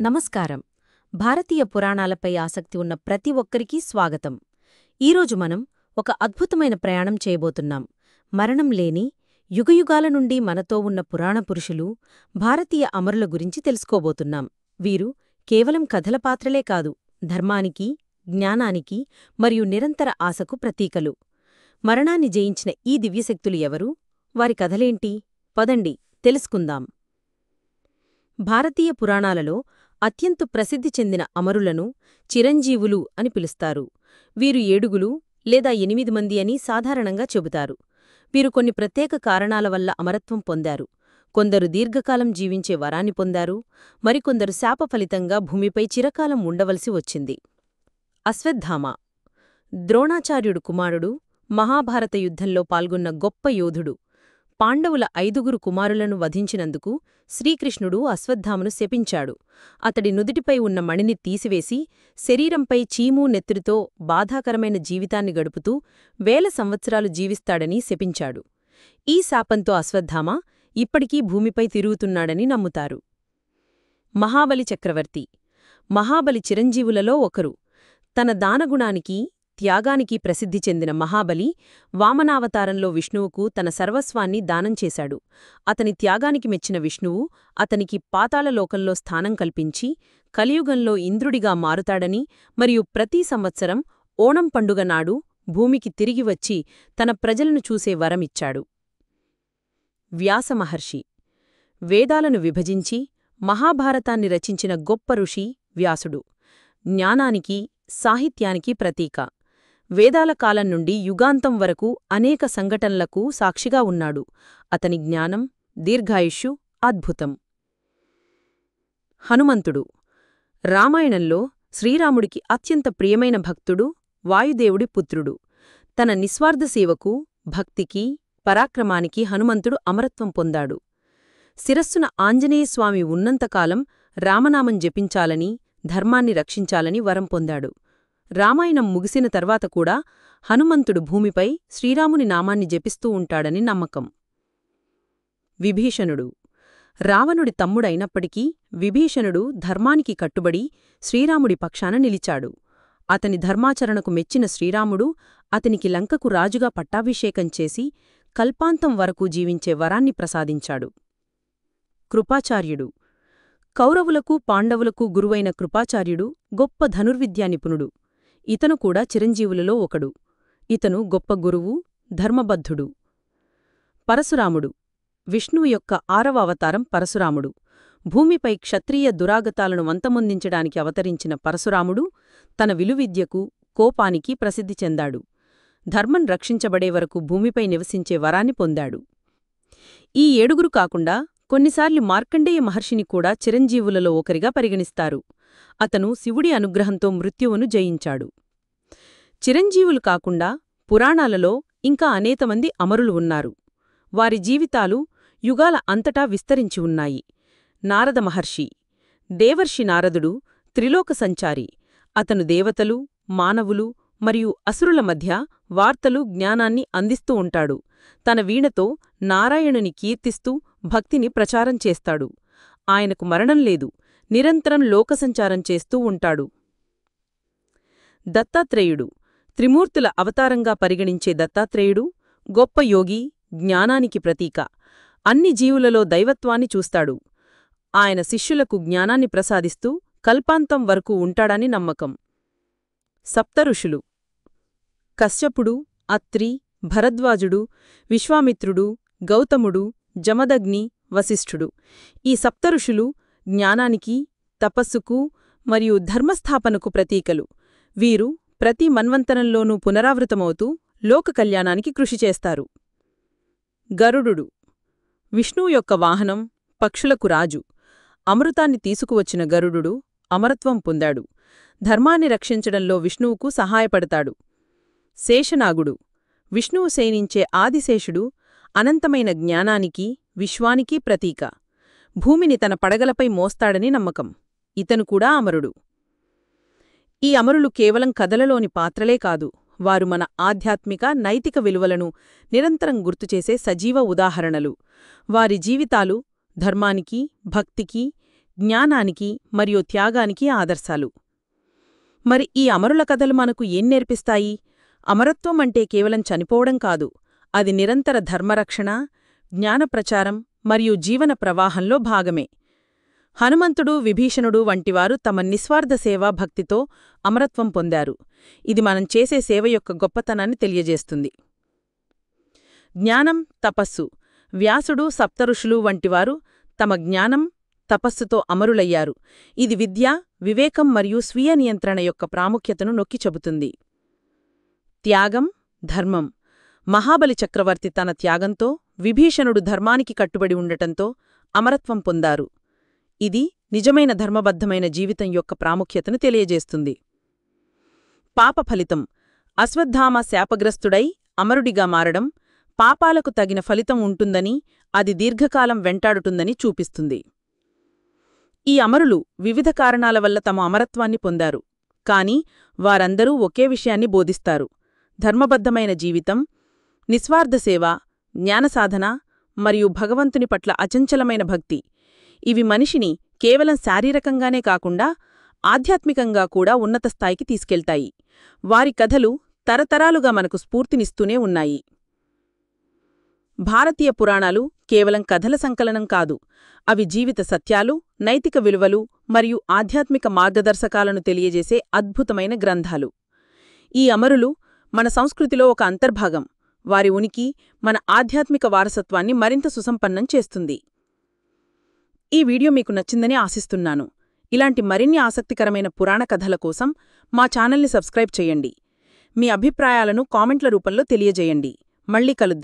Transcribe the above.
నమస్కారం. భారతీయ పురాణాలపై ఆసక్తి ఉన్న ప్రతి ఒక్కరికీ స్వాగతం. ఈరోజు మనం ఒక అద్భుతమైన ప్రయాణం చేయబోతున్నాం. మరణం లేని, యుగయుగాల నుండి మనతో ఉన్న పురాణ పురుషులు, భారతీయ అమరుల గురించి తెలుసుకోబోతున్నాం. వీరు కేవలం కథల పాత్రలే కాదు, ధర్మానికి, జ్ఞానానికి మరియు నిరంతర ఆశకు ప్రతీకలు. మరణాన్ని జయించిన ఈ దివ్యశక్తులు ఎవరు? వారి కథలేంటి? పదండి తెలుసుకుందాం. భారతీయ పురాణాలలో అత్యంత ప్రసిద్ధి చెందిన అమరులను చిరంజీవులు అని పిలుస్తారు. వీరు 7 లేదా 8 మంది అని సాధారణంగా చెబుతారు. వీరు కొన్ని ప్రత్యేక కారణాల వల్ల అమరత్వం పొందారు. కొందరు దీర్ఘకాలం జీవించే వరాన్ని పొందారు, మరికొందరు శాప ఫలితంగా భూమిపై చిరకాలం ఉండవలసి వచ్చింది. అశ్వత్థామ ద్రోణాచార్యుడు కుమారుడు, మహాభారత యుద్ధంలో పాల్గొన్న గొప్ప యోధుడు. పాండవుల 5 కుమారులను వధించినందుకు శ్రీకృష్ణుడు అశ్వత్థామను శపించాడు. అతడి నుదిటిపై ఉన్న మణిని తీసివేసి, శరీరంపై చీము నెత్తురుతో బాధాకరమైన జీవితాన్ని గడుపుతూ 1000 సంవత్సరాలు జీవిస్తాడని శపించాడు. ఈ శాపంతో అశ్వత్థామ ఇప్పటికీ భూమిపై తిరుగుతున్నాడని నమ్ముతారు. మహాబలి చక్రవర్తి మహాబలి చిరంజీవులలో ఒకరు. తన దానగుణానికి, త్యాగానికి ప్రసిద్ధి చెందిన మహాబలి వామనావతారంలో విష్ణువుకు తన సర్వస్వాన్ని దానం చేశాడు. అతని త్యాగానికి మెచ్చిన విష్ణువు అతనికి పాతాళలోకంలో స్థానం కల్పించి, కలియుగంలో ఇంద్రుడిగా మారుతాడని మరియు ప్రతి సంవత్సరం ఓణం పండుగ నాడు భూమికి తిరిగి వచ్చి తన ప్రజలను చూసే వరమిచ్చాడు. వ్యాసమహర్షి వేదాలను విభజించి మహాభారతాన్ని రచించిన గొప్ప ఋషి వ్యాసుడు. జ్ఞానానికి, సాహిత్యానికి ప్రతీక. వేదాల కాలం నుండి యుగాంతం వరకు అనేక సంఘటనలకు సాక్షిగా ఉన్నాడు. అతని జ్ఞానం, దీర్ఘాయుష్షు అద్భుతం. హనుమంతుడు రామాయణంలో శ్రీరాముడికి అత్యంత ప్రియమైన భక్తుడు, వాయుదేవుడి పుత్రుడు. తన నిస్వార్థ సేవకు, భక్తికి, పరాక్రమానికి హనుమంతుడు అమరత్వం పొందాడు. శిరస్సున ఆంజనేయస్వామి ఉన్నంతకాలం రామనామం జపించాలని, ధర్మాన్ని రక్షించాలని వరం పొందాడు. రామాయణం ముగిసిన తర్వాత కూడా హనుమంతుడు భూమిపై శ్రీరాముని నామాన్ని జపిస్తూ ఉంటాడని నమ్మకం. విభీషణుడు రావణుడి తమ్ముడైనప్పటికీ విభీషణుడు ధర్మానికి కట్టుబడి శ్రీరాముడి పక్షాన నిలిచాడు. అతని ధర్మాచరణకు మెచ్చిన శ్రీరాముడు అతనికి లంకకు రాజుగా పట్టాభిషేకం చేసి కల్పాంతం వరకు జీవించే వరాన్ని ప్రసాదించాడు. కృపాచార్యుడు కౌరవులకు, పాండవులకు గురువైన కృపాచార్యుడు గొప్ప ధనుర్విద్యా నిపుణుడు. ఇతను కూడా చిరంజీవులలో ఒకడు. ఇతను గొప్ప గురువు, ధర్మబద్ధుడు. పరశురాముడు విష్ణువు యొక్క 6వ అవతారం పరశురాముడు. భూమిపై క్షత్రియ దురాగతాలను అంతమొందించడానికి అవతరించిన పరశురాముడు తన విలువిద్యకు, కోపానికి ప్రసిద్ధి చెందాడు. ధర్మం రక్షించబడే వరకు భూమిపై నివసించే వరాన్ని పొందాడు. ఈ 7 కాకుండా కొన్నిసార్లు మార్కండేయ మహర్షిని కూడా చిరంజీవులలో ఒకరిగా పరిగణిస్తారు. అతను శివుడి అనుగ్రహంతో మృత్యువును జయించాడు. చిరంజీవులు కాకుండా పురాణాలలో ఇంకా అనేకమంది అమరులు ఉన్నారు. వారి జీవితాలు యుగాల అంతటా విస్తరించి ఉన్నాయి. నారద మహర్షి దేవర్షి నారదుడు త్రిలోక సంచారి. అతను దేవతలు, మానవులు మరియు అసురుల మధ్య వార్తలు, జ్ఞానాన్ని అందిస్తూ ఉంటాడు. తన వీణతో నారాయణుని కీర్తిస్తూ భక్తిని ప్రచారం చేస్తాడు. ఆయనకు మరణం లేదు, నిరంతరం లోకసంచారం చేస్తూ ఉంటాడు. దత్తాత్రేయుడు త్రిమూర్తుల అవతారంగా పరిగణించే దత్తాత్రేయుడు గొప్ప యోగి, జ్ఞానానికి ప్రతీక. అన్ని జీవులలో దైవత్వాన్ని చూస్తాడు. ఆయన శిష్యులకు జ్ఞానాన్ని ప్రసాదిస్తూ కల్పాంతం వరకు ఉంటాడని నమ్మకం. సప్తఋషులు కశ్యపుడు, అత్రి, భరద్వాజుడు, విశ్వామిత్రుడు, గౌతముడు, జమదగ్ని, వశిష్ఠుడు. ఈ సప్తఋషులు జ్ఞానానికి, తపస్సుకు మరియు ధర్మస్థాపనకు ప్రతీకలు. వీరు ప్రతి మన్వంతరంలోనూ పునరావృతమవుతూ లోక కళ్యాణానికి కృషి చేస్తారు. గరుడు విష్ణువు యొక్క వాహనం, పక్షులకు రాజు. అమృతాన్ని తీసుకువచ్చిన గరుడు అమరత్వం పొందాడు. ధర్మాన్ని రక్షించడంలో విష్ణువుకు సహాయపడతాడు. శేషనాగుడు విష్ణువు శయనించే ఆదిశేషుడు. అనంతమైన జ్ఞానానికి, విశ్వానికి ప్రతీక. భూమిని తన పడగలపై మోస్తాడని నమ్మకం. ఇతను కూడా అమరుడు. ఈ అమరులు కేవలం కథలలోని పాత్రలే కాదు, వారు మన ఆధ్యాత్మిక, నైతిక విలువలను నిరంతరం గుర్తుచేసే సజీవ ఉదాహరణలు. వారి జీవితాలు ధర్మానికి, భక్తికి, జ్ఞానానికి మరియు త్యాగానికి ఆదర్శాలు. మరి ఈ అమరుల కథలు మనకు ఏం నేర్పిస్తాయి? అమరత్వం అంటే కేవలం చనిపోవడం కాదు, అది నిరంతర ధర్మరక్షణ, జ్ఞానప్రచారం మరియు జీవన ప్రవాహంలో భాగమే. హనుమంతుడు, విభీషణుడు వంటివారు తమ నిస్వార్థ సేవా భక్తితో అమరత్వం పొందారు. ఇది మనం చేసే సేవ యొక్క గొప్పతనాన్ని తెలియజేస్తుంది. జ్ఞానం, తపస్సు. వ్యాసుడు, సప్తఋషులు వంటివారు తమ జ్ఞానం, తపస్సుతో అమరులయ్యారు. ఇది విద్య, వివేకం మరియు స్వీయ నియంత్రణ యొక్క ప్రాముఖ్యతను నొక్కి చెబుతుంది. త్యాగం, ధర్మం. మహాబలి చక్రవర్తి తన త్యాగంతో, విభీషణుడు ధర్మానికి కట్టుబడి ఉండటంతో అమరత్వం పొందారు. ఇది నిజమైన ధర్మబద్ధమైన జీవితం యొక్క ప్రాముఖ్యతను తెలియజేస్తుంది. పాప ఫలితం. అశ్వత్థామ శాపగ్రస్తుడై అమరుడిగా మారడం పాపాలకు తగిన ఫలితం ఉంటుందని, అది దీర్ఘకాలం వెంటాడుతుందని చూపిస్తుంది. ఈ అమరులు వివిధ కారణాల వల్ల తమ అమరత్వాన్ని పొందారు, కాని వారందరూ ఒకే విషయాన్ని బోధిస్తారు: ధర్మబద్ధమైన జీవితం, నిస్వార్థ సేవ, జ్ఞానసాధన మరియు భగవంతుని పట్ల అచంచలమైన భక్తి. ఇవి మనిషిని కేవలం శారీరకంగానే కాకుండా ఆధ్యాత్మికంగా కూడా ఉన్నత స్థాయికి తీసుకెళ్తాయి. వారి కథలు తరతరాలుగా మనకు స్ఫూర్తినిస్తూనే ఉన్నాయి. భారతీయ పురాణాలు కేవలం కథల సంకలనం కాదు, అవి జీవిత సత్యాలు, నైతిక విలువలు మరియు ఆధ్యాత్మిక మార్గదర్శకాలను తెలియజేసే అద్భుతమైన గ్రంథాలు. ఈ అమరులు మన సంస్కృతిలో ఒక అంతర్భాగం. వారి ఉనికి మన ఆధ్యాత్మిక వారసత్వాన్ని మరింత సుసంపన్నం చేస్తుంది. ఈ వీడియో మీకు నచ్చిందని ఆశిస్తున్నాను. ఇలాంటి మరిన్ని ఆసక్తికరమైన పురాణ కథల కోసం మా ఛానల్ని సబ్స్క్రైబ్ చేయండి. మీ అభిప్రాయాలను కామెంట్ల రూపంలో తెలియజేయండి. మళ్ళీ కలుద్దాం.